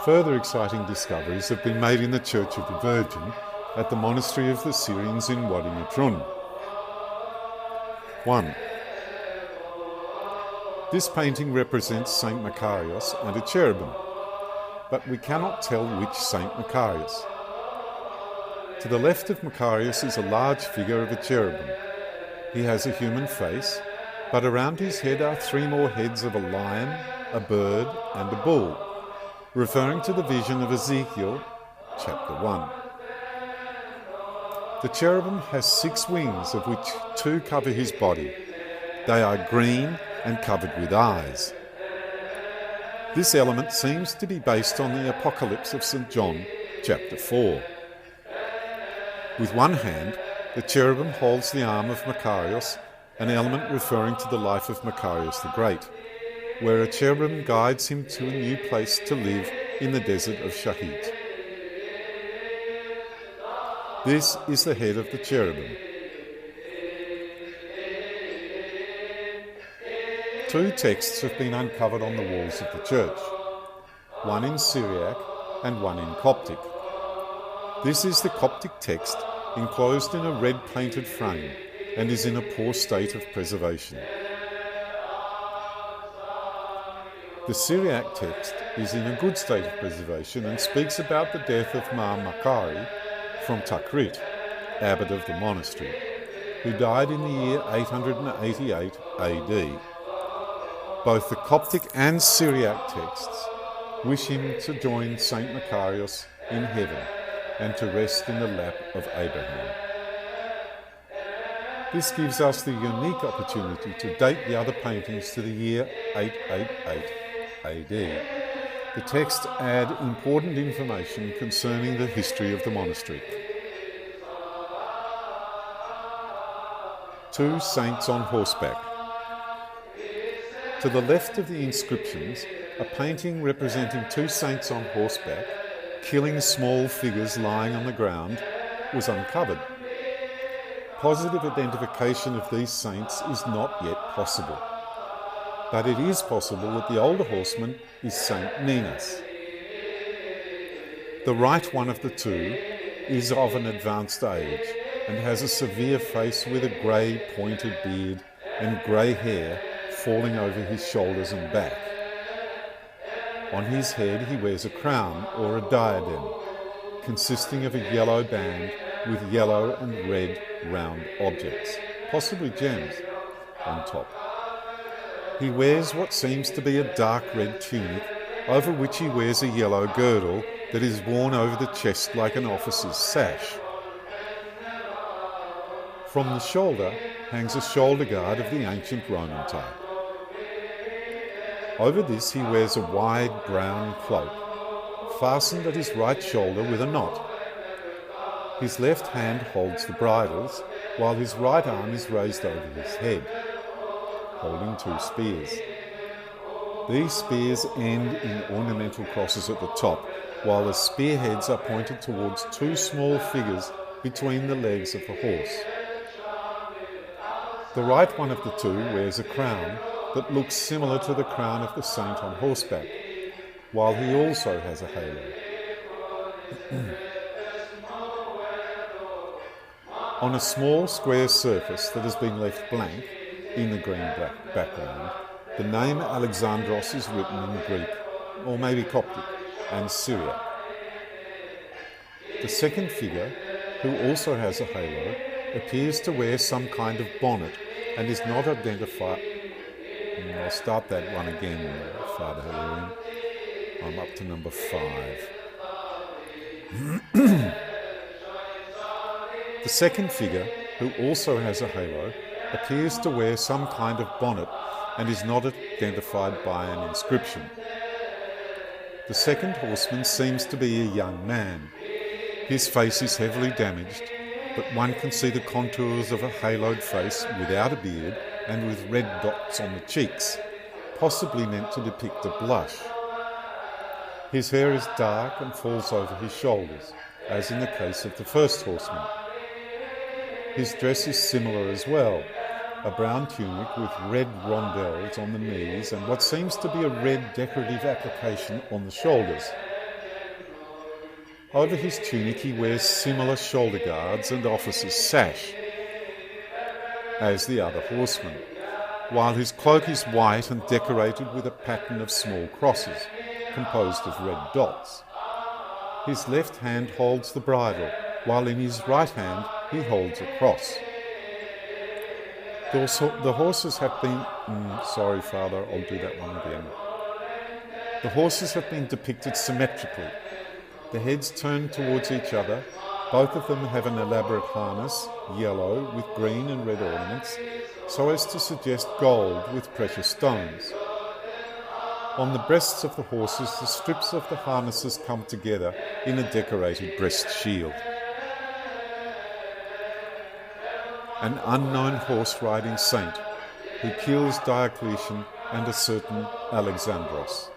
Further exciting discoveries have been made in the Church of the Virgin at the Monastery of the Syrians in Wadi Natrun. 1. This painting represents St Macarius and a cherubim, but we cannot tell which St Macarius. To the left of Macarius is a large figure of a cherubim. He has a human face, but around his head are 3 more heads of a lion, a bird, and a bull, referring to the vision of Ezekiel, chapter 1. The cherubim has 6 wings, of which 2 cover his body. They are green and covered with eyes. This element seems to be based on the Apocalypse of St John, chapter 4. With one hand, the cherubim holds the arm of Macarius, an element referring to the life of Macarius the Great, where a cherubim guides him to a new place to live in the desert of Shaheet. This is the head of the cherubim. 2 texts have been uncovered on the walls of the church, one in Syriac and one in Coptic. This is the Coptic text, enclosed in a red painted frame, and is in a poor state of preservation. The Syriac text is in a good state of preservation and speaks about the death of Saint Macarius from Takrit, abbot of the monastery, who died in the year 888 AD. Both the Coptic and Syriac texts wish him to join St Macarius in heaven and to rest in the lap of Abraham. This gives us the unique opportunity to date the other paintings to the year 888 AD. The texts add important information concerning the history of the monastery. 2 saints on horseback. To the left of the inscriptions, a painting representing 2 saints on horseback, killing small figures lying on the ground, was uncovered. Positive identification of these saints is not yet possible, but it is possible that the older horseman is Saint Ninas. The right one of the 2 is of an advanced age and has a severe face with a grey pointed beard and grey hair falling over his shoulders and back. On his head he wears a crown or a diadem, consisting of a yellow band with yellow and red round objects, possibly gems, on top. He wears what seems to be a dark red tunic, over which he wears a yellow girdle that is worn over the chest like an officer's sash. From the shoulder hangs a shoulder guard of the ancient Roman type. Over this he wears a wide brown cloak, fastened at his right shoulder with a knot. His left hand holds the bridles, while his right arm is raised over his head, holding 2 spears. These spears end in ornamental crosses at the top, while the spearheads are pointed towards 2 small figures between the legs of the horse. The right one of the 2 wears a crown that looks similar to the crown of the saint on horseback, while he also has a halo. On a small square surface that has been left blank in the green background, the name Alexandros is written in Greek, or maybe Coptic, and Syriac. The second figure, who also has a halo, appears to wear some kind of bonnet and is not identified. I'll start that one again, Father Hilarion. I'm up to number 5. The second figure, who also has a halo, appears to wear some kind of bonnet and is not identified by an inscription. The second horseman seems to be a young man. His face is heavily damaged, but one can see the contours of a haloed face without a beard and with red dots on the cheeks, possibly meant to depict a blush. His hair is dark and falls over his shoulders, as in the case of the first horseman. His dress is similar as well, a brown tunic with red rondelles on the knees and what seems to be a red decorative application on the shoulders. Over his tunic he wears similar shoulder guards and officer's sash as the other horsemen, while his cloak is white and decorated with a pattern of small crosses, composed of red dots. His left hand holds the bridle, while in his right hand he holds a cross. The horses have been... sorry, Father, I'll do that one again. The horses have been depicted symmetrically. The heads turn towards each other. Both of them have an elaborate harness, yellow with green and red ornaments, so as to suggest gold with precious stones. On the breasts of the horses, the strips of the harnesses come together in a decorated breast shield. An unknown horse-riding saint who kills Diocletian and a certain Alexandros.